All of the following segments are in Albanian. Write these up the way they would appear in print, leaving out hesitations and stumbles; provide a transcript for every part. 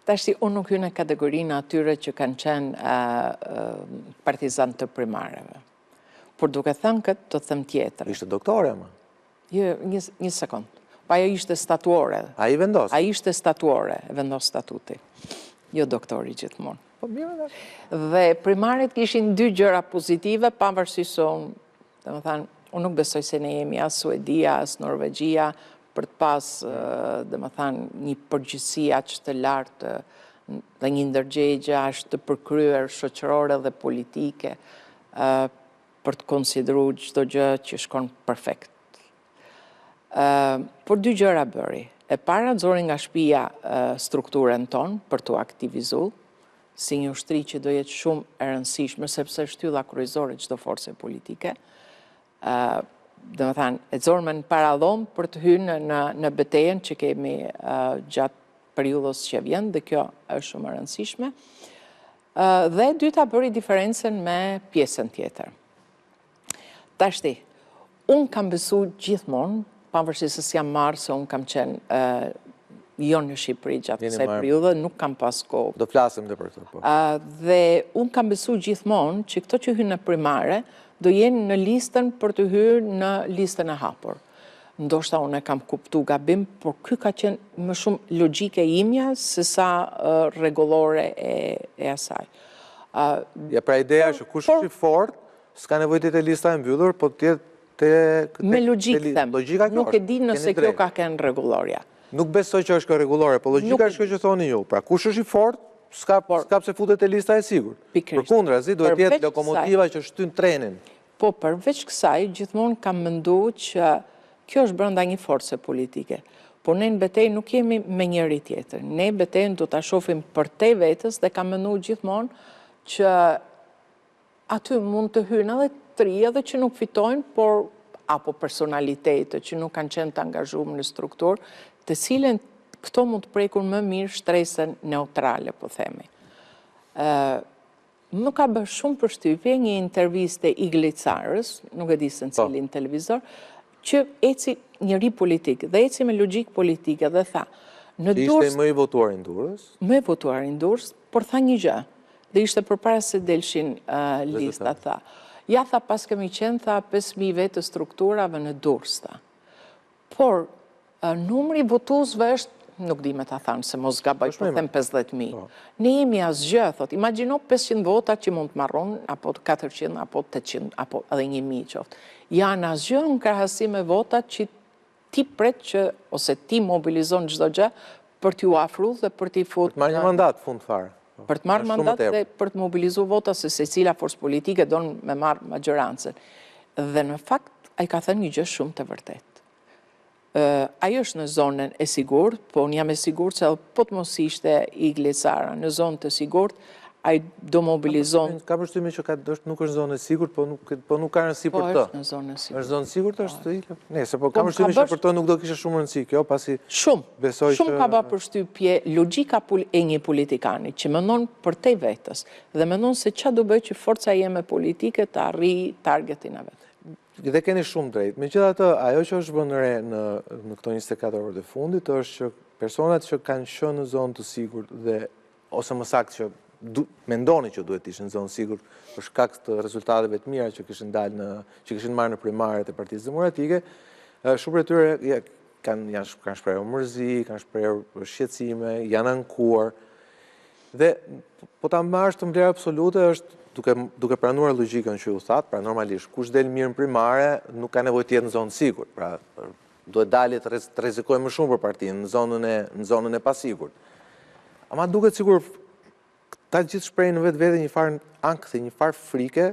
Tashti, unë nuk hynë në kategorinë atyre që kanë qenë partizan të primareve. Por duke thënë këtë, të thëmë tjetër. Ishte doktore, ma? Jo, një sekund. Pa ajo ishte statuore. A i vendos? A ishte statuore, vendos statuti. Jo doktori gjithmonë. Po, mirë. Dhe primarit kishin dy gjëra pozitive, pavarësisht se unë, dhe më thanë, unë nuk besoj se ne jemi as Suedia, as Norvegjia, për të pas, dhe më thanë, një përgjithësi aq të lartë dhe një ndërgjegje aq të përkryer shoqërore dhe politike për të konsideruar çdo gjë që shkon perfekt. Por dy gjëra bëri. E para nxori nga shtëpia strukturën tonë për të aktivizuar si një ushtri që do jetë shumë e rëndësishme sepse shtylla kryesore çdo force politike. Dhe më thanë, e zorme në paradhom për të hyrë në betejën që kemi gjatë periudhës që vjen, dhe kjo është shumë e rëndësishme. Dhe dyta bëri diferencën me pjesën tjetër. Tashti, unë kam besu gjithmonë, pavarësisht se s'jam marrë, se unë kam qenë jo në Shqipëri gjatë kësaj periudhe, nuk kam pas kohë. Do flasim dhe për këtë, po. Dhe unë kam besu gjithmonë që këto që hynë në primare, do jenë në listën për të hyrë në listën e hapur. Ndoshta unë e kam kuptu gabim, por ky ka qenë më shumë logjike imja se sa rregullore e asaj. Ja, pra ideja që kush është i fortë, s'ka nevojë të jetë lista e mbyllur, po të jetë me logjikë them. Nuk e di nëse kjo ka qenë rregullorja. Nuk besoj që është kjo rregullore, po logjika është kjo që thoni ju. Pra kush është i fortë, s'ka pse futet e lista e sigurt. Përkundrazi, duhet të jetë lokomotiva që shtyn trenin. Po, përveç kësaj, gjithmonë kam menduar që kjo është brenda një force politike. Por ne në betejë nuk jemi me njëri tjetër. Ne betejën do ta shohim për te vetës dhe kam menduar gjithmonë që aty mund të hyjnë edhe të ri edhe që nuk fitojnë, por apo personalitete që nuk kanë qenë të angazhuar në strukturë, të cilën këto mund të prekur më mirë shtresën neutrale, po themi. Më ka bërë shumë përshtypje një intervistë e Iglicarës, nuk e di se në cilin televizor, që eci njëri politik dhe eci me logjikë politike dhe tha, në Durrës... Ishte më i votuar i Durrës? Më i votuar i Durrës, por tha një gjë, dhe ishte përpara se delshin lista, tha. Ja, tha, pas kemi qenë, tha, 5.000 vetë strukturave në Durrës, tha. Por, numri votuesve është, nuk di me ta thanë, se mos gabaj, po them 50.000. Ne jemi asgjë, thot, imagjino 500 vota që mund të marron, apo 400, apo 800, apo edhe 1.000 qoftë. Janë asgjë në krahasim me votat që ti pret që, ose ti mobilizon çdo gjë për t'ju afruar dhe për t'i futur. Për të marrë një mandat fund fare. Për të marrë mandat dhe për të mobilizuar vota se secila forcë politike don me marrë maggiorancën. Dhe në fakt, ai ka thënë një gjë shumë të vërtetë. Ajo është në zonën e sigurt, po unë jam e sigurt se po të mos ishte Iglicara në zonë të sigurt, ai do mobilizon... Ka përshtypjen që nuk është zonë e sigurt, po nuk ka rëndësi për të. Po është në zonë e sigurt. Është zonë e sigurt është të Nëse po ka përshtypjen që për të nuk do kishte shumë rëndësi kjo, pasi Shumë ka bërë përshtypje logjika e një politikani që mendon për te vetës dhe mendon se ç'a do bëj që forca jeme politike të arrijë targetin e vet. Dhe keni shumë drejt. Megjithatë, ajo që është vënë re në këto 24 orë të fundit është që personat që kanë qenë në zonë të sigurt dhe ose më saktë që mendoni që duhet të ishin në zonë sigurt për shkak të rezultateve të mira që kishin marrë në primaret e Partisë Demokratike, shumë prej tyre kanë shprehur mërzi, kanë shprehur shqetësime, janë ankuar. Dhe po ta marrësh të vlerë absolute është duke pranuar logjikën që ju thatë, pra normalisht, kush del mirë në primare, nuk ka nevojë të jetë në zonë sigurt, pra duhet dalë të rrezikojë më shumë për partinë në zonën e pasigurt. Ama duket sigur ta gjithë shprehin në vetë një farë ankthi, një farë frike,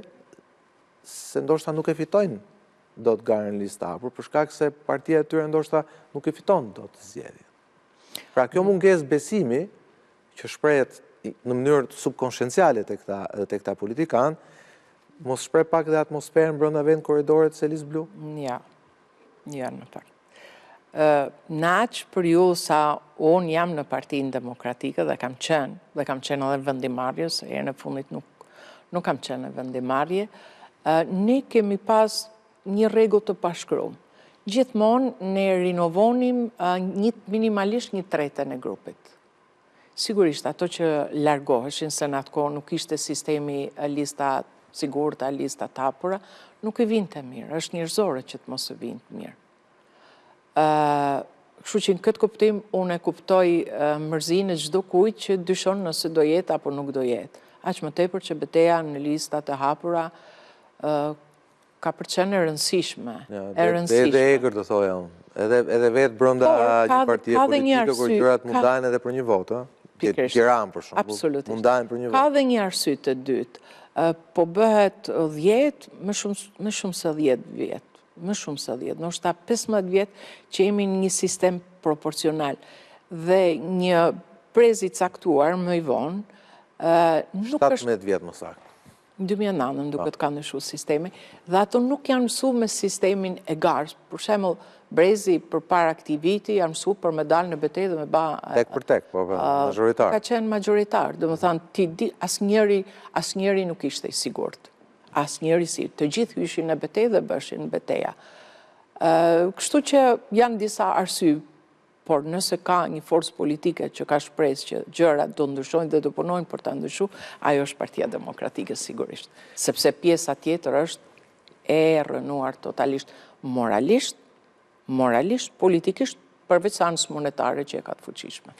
se ndoshta nuk e fitojnë dot garën lista hapur, për shkak se partia e tyre ndoshta nuk e fiton dot zgjedhjen. Pra kjo mungesë besimi që shprehet në mënyrë subkonscienciale të këta politikanë, mos shpreh pak dhe atmosferën brenda vend korridoret Selis Blu? Ja, në fakt. Në aq për ju sa unë jam në Partinë Demokratike dhe kam qenë edhe vendimarrje, se herën e fundit nuk kam qenë në vendimarrje, ne kemi pas një rregull të pashkruar. Gjithmonë ne rinovonim minimalisht 1/3 e grupit. Sigurisht, ato që largoheshin, se në atë kohë nuk ishte sistemi lista sigurta, lista hapura, nuk i vinte mirë, është njerëzore që të mos i vinte mirë. Kështu që në këtë kuptim, unë e kuptoj mërzinë e çdo kujt që dyshon nëse do jetë apo nuk do jetë. Aq më tepër që betejë në listat e hapura ka për qenë e rëndësishme. Edhe egër të thoja unë. Edhe vetë brenda një partie politike, kur gjërat mund dajnë edhe për një votë. Tiranë për shumë, mund dajnë për një votë. Ka dhe një arsye të dytë. Po bëhet 10, më shumë se 10 vjetë. Më shumë se 10, ndoshta 15 vjetë që jemi në një sistem proporcional. Dhe një prezi caktuar më i vonë, 17 vjetë më saktë. Në 2009 duket ka ndryshu sistemi, dhe ato nuk janë mësu me sistemin e garës. Për shembull, brezi për para këtij viti janë mësu për me dalë në betejë dhe me ba... Tek për tek, po majoritar. Ka qenë majoritar, do më thanë, asnjëri nuk ishte i sigurt. Asnjëri si, të gjithë ishin në betejë dhe bëshin në beteja. Kështu që janë disa arsye, por nëse ka një forcë politike që ka shpresë që gjërat do ndryshojnë dhe do punojnë për ta ndryshuar, ajo është Partia Demokratike sigurisht. Sepse pjesa tjetër është e rrënuar totalisht moralisht, politikisht, përveç anës monetare që e ka të fuqishme.